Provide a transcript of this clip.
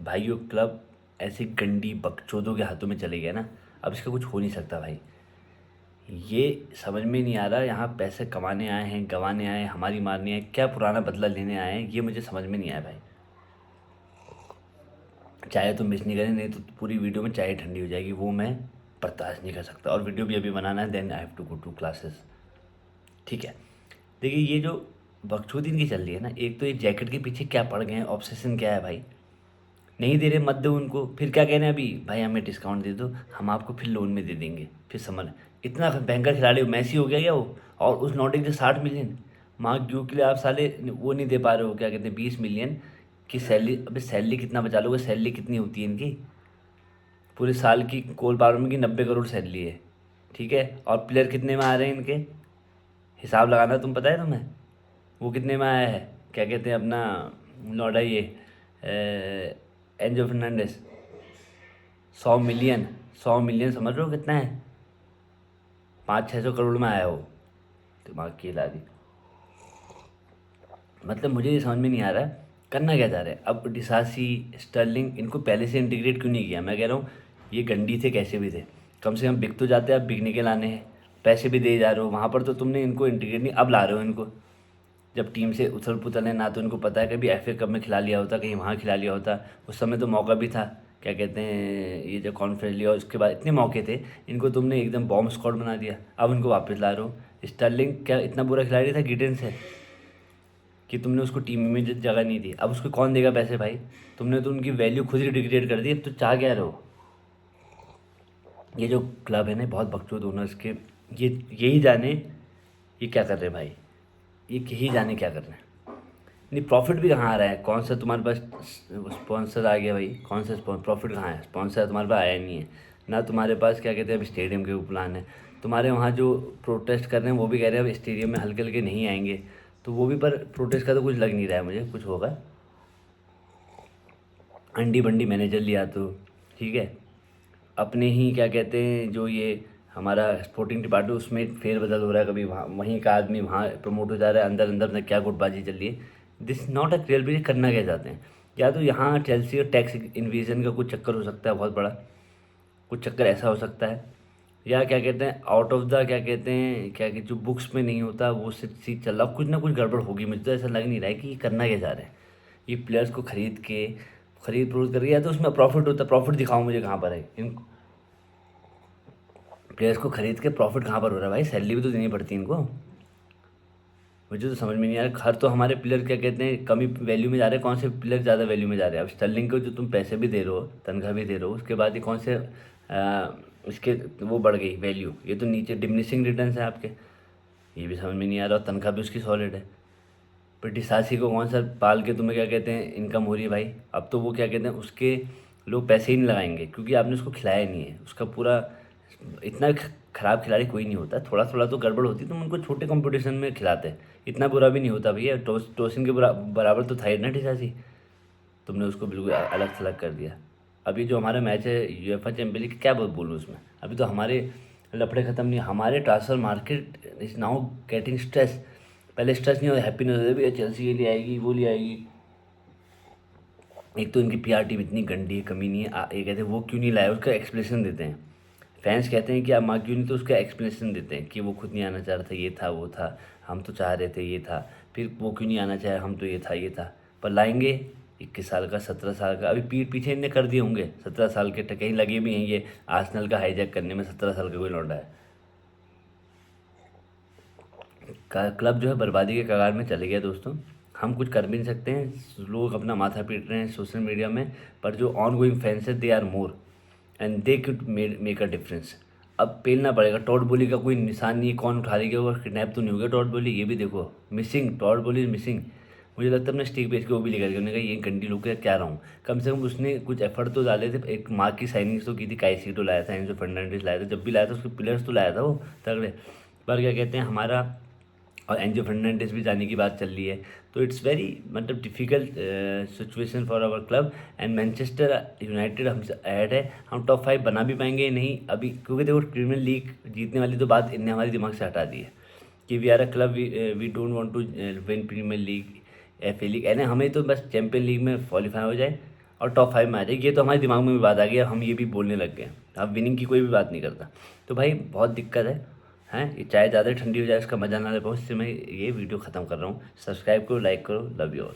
भाइयों क्लब ऐसी गंदी बकचोदों के हाथों में चले गया ना, अब इसका कुछ हो नहीं सकता भाई। ये समझ में नहीं आ रहा, यहाँ पैसे कमाने आए हैं, गंवाने आए हैं, हमारी मारनी है, क्या पुराना बदला लेने आए हैं, ये मुझे समझ में नहीं आया भाई। चाय तो मिस नहीं करें, नहीं तो पूरी वीडियो में चाय ठंडी हो जाएगी, वो मैं बर्दाश्त नहीं कर सकता। और वीडियो भी अभी बनाना है, then I have to go to classes. ठीक है। देखिए ये जो बकचोदी इनकी चल रही है ना, एक तो ये जैकेट के पीछे क्या पड़ गए हैं, ऑब्सेशन क्या है भाई। नहीं दे रहे मत दो उनको, फिर क्या कह रहे हैं अभी, भाई हमें डिस्काउंट दे दो, हम आपको फिर लोन में दे देंगे। फिर समझ, इतना भयंकर खिलाड़ी मैसी हो गया क्या वो। और उस नोटिंग से 60 मिलियन मार्क ड्यू के लिए आप साले वो नहीं दे पा रहे हो, क्या कहते हैं 20 मिलियन की सैलरी। अबे सैलरी कितना बचा लोगे, सैलरी कितनी होती है इनकी पूरे साल की, कोल पावर की 90 करोड़ सैलरी है। ठीक है, और प्लेयर कितने में आ रहे हैं इनके, हिसाब लगाना तुम पता है तुम्हें, वो कितने में आया है, क्या कहते हैं अपना लौटा ये एंजो फर्नांडिस, 100 मिलियन। 100 मिलियन समझ रहे हो कितना है, 500-600 करोड़ में आया वो। दिमाग की हिला दी। मतलब मुझे ये समझ में नहीं आ रहा है करना क्या चाह रहे हैं। अब डिसासी, स्टर्लिंग, इनको पहले से इंटीग्रेट क्यों नहीं किया। मैं कह रहा हूँ ये गंडी थे कैसे भी थे, कम से कम बिक तो जाते हैं, अब बिकने के लाने हैं, पैसे भी दे जा रहे हो वहाँ पर, तो तुमने इनको इंटीग्रेट नहीं, अब ला रहे हो इनको। जब टीम से उथल पुथल है ना, तो इनको पता है कभी एफ ए कप में खिला लिया होता, कहीं वहाँ खिला लिया होता, उस समय तो मौका भी था। क्या कहते हैं ये जो कॉन्फ्रेंस लिया उसके बाद इतने मौके थे, इनको तुमने एकदम बॉम्ब स्क्वाड बना दिया, अब इनको वापस ला रहे हो। स्टर्लिंग क्या इतना बुरा खिलाड़ी था गिडेन से कि तुमने उसको टीम में जगह नहीं दी, अब उसको कौन देगा पैसे भाई। तुमने तो उनकी वैल्यू खुद ही डिग्रेड कर दी, अब तो चाह क्या रहो। ये जो क्लब है ना बहुत बकचोद ओनर्स के, ये यही जाने ये क्या कर रहे हैं भाई, ये यही जाने क्या कर रहे हैं। नहीं प्रॉफिट भी कहाँ आ रहा है, कौन सा तुम्हारे पास स्पॉन्सर आ गया भाई, कौन सा प्रॉफिट कहाँ है, स्पॉन्सर तुम्हारे पास आया नहीं है ना। तुम्हारे पास क्या कहते हैं अभी स्टेडियम के प्लान है, तुम्हारे वहाँ जो प्रोटेस्ट कर रहे हैं वो भी कह रहे हैं अब स्टेडियम में हल्के हल्के नहीं आएंगे, तो वो भी पर प्रोटेस्ट का तो कुछ लग नहीं रहा है मुझे कुछ होगा। अंडी बंडी मैनेजर लिया तो ठीक है, अपने ही क्या कहते हैं जो ये हमारा स्पोर्टिंग डिपार्टमेंट उसमें फेरबदल हो रहा है, कभी वहाँ वहीं का आदमी वहाँ प्रमोट हो जा रहा है, अंदर अंदर में क्या गुटबाजी चल रही है। This not a real business, करना क्या चाहते हैं। या तो यहाँ चेल्सी और टैक्स इन्वेजन का कुछ चक्कर हो सकता है बहुत बड़ा, कुछ चक्कर ऐसा हो सकता है, या क्या कहते हैं आउट ऑफ द क्या कहते हैं क्या कि जो बुक्स में नहीं होता वो चीज़ चल रहा, कुछ ना कुछ गड़बड़ होगी। मुझे तो ऐसा लग नहीं रहा है कि ये करना क्या चाह रहे हैं। ये प्लेयर्स को खरीद के खरीद फरोख्त करके, या तो उसमें प्रॉफिट होता है, प्रॉफिट दिखाओ मुझे कहाँ पर है इन प्लेयर्स को खरीद के प्रॉफिट कहाँ पर हो रहा है भाई, सैलरी भी तो देनी पड़ती है इनको। मुझे तो समझ में नहीं आ रहा, हर तो हमारे प्लेयर क्या कहते हैं कमी वैल्यू में जा रहे हैं, कौन से प्लेयर ज़्यादा वैल्यू में जा रहे हैं। अब स्टर्लिंग को जो तुम पैसे भी दे रहे हो, तनख्वाह भी दे रहे हो, उसके बाद ही कौन से इसके वो बढ़ गई वैल्यू, ये तो नीचे डिमिनिशिंग रिटर्न्स है आपके। ये भी समझ में नहीं आ रहा, और तनख्वाह भी उसकी सॉलिड है। पर डिसासी को कौन सा पाल के तुम्हें क्या कहते हैं इनकम हो रही है भाई। अब तो वो क्या कहते हैं उसके लोग पैसे ही नहीं लगाएंगे, क्योंकि आपने उसको खिलाया नहीं है, उसका पूरा इतना खराब खिलाड़ी कोई नहीं होता, थोड़ा थोड़ा तो गड़बड़ होती, तुम उनको छोटे कंपटीशन में खिलाते हैं, इतना बुरा भी नहीं होता भैया। टोसिन के बराबर तो था ही ना डिसासी, तुमने उसको बिल्कुल अलग थलग कर दिया। अभी जो हमारा मैच है यूएफए चैंपियन लीग, क्या बोलूँ उसमें, अभी तो हमारे लफड़े ख़त्म नहीं, हमारे transfer market is now getting stress. पहले स्ट्रेस नहीं होता, हैप्पीनेस होता है भैया चेल्सी ये ले आएगी वो ले आएगी। एक तो इनकी पीआर टीम इतनी गंदी है, कमी नहीं है, ये कहते हैं वो क्यों नहीं लाया, उसका एक्सप्लेनेशन देते हैं। फैंस कहते हैं कि आप माँ क्यों नहीं, तो उसका एक्सप्लेनेशन देते हैं कि वो खुद नहीं आना चाह रहा था, ये था वो था, हम तो चाह रहे थे ये था, फिर वो क्यों नहीं आना चाहे, हम तो ये था। पर लाएंगे 21 साल का, 17 साल का, अभी पीठ पीछे इनने कर दिए होंगे 17 साल के, कहीं लगे भी हैं ये आर्सेनल का हाईजैक करने में, 17 साल का कोई लौंडा है। क्लब जो है बर्बादी के कगार में चले गया दोस्तों। हम कुछ कर भी नहीं सकते हैं, लोग अपना माथा पीट रहे हैं सोशल मीडिया में, पर जो ऑन गोइंग फैंस है they are more and they could make a difference. अब पेलना पड़ेगा, टॉड बोली का कोई निशान नहीं है, कौन उठा रही है, किडनैप तो नहीं हो गया टॉड बोली, ये भी देखो मिसिंग, टॉड बोली मिसिंग। मुझे लगता है अपने स्टिक बेच के वो भी लेकर गया, उन्होंने कहा ये गंडी लोग क्या रहा हूँ, कम से कम उसने कुछ एफर्ट तो डाले थे, एक मार्क की साइनिंग तो की थी, काईसीडो लाया था, एंजो फर्नांडिस लाया था, जब भी लाया था उसके प्लेयर्स तो लाया था वो तगड़े। पर क्या कहते हैं हमारा, और एंजो फर्नांडिस भी जाने की बात चल रही है, तो इट्स वेरी मतलब difficult situation for our club. And Manchester United हमसे ऐड है, हम टॉप 5 बना भी पाएंगे नहीं अभी, क्योंकि देखो प्रीमियर लीग जीतने वाली तो बात इनने हमारे दिमाग से हटा दी है कि we are a club, we don't want to win Premier League, F A League, यानी हमें तो बस चैम्पियन लीग में क्वालिफाई हो जाए और टॉप 5 में आ जाए। ये तो हमारे दिमाग में भी बात आ गई, अब हम ये भी बोलने लग गए, अब विनिंग की कोई भी बात नहीं करता। तो भाई बहुत दिक्कत है, हैं ये चाय ज़्यादा ठंडी हो जाए इसका मज़ा ना ले, बहुत से मैं ये वीडियो ख़त्म कर रहा हूँ। सब्सक्राइब करो, लाइक करो, लव यू ऑल।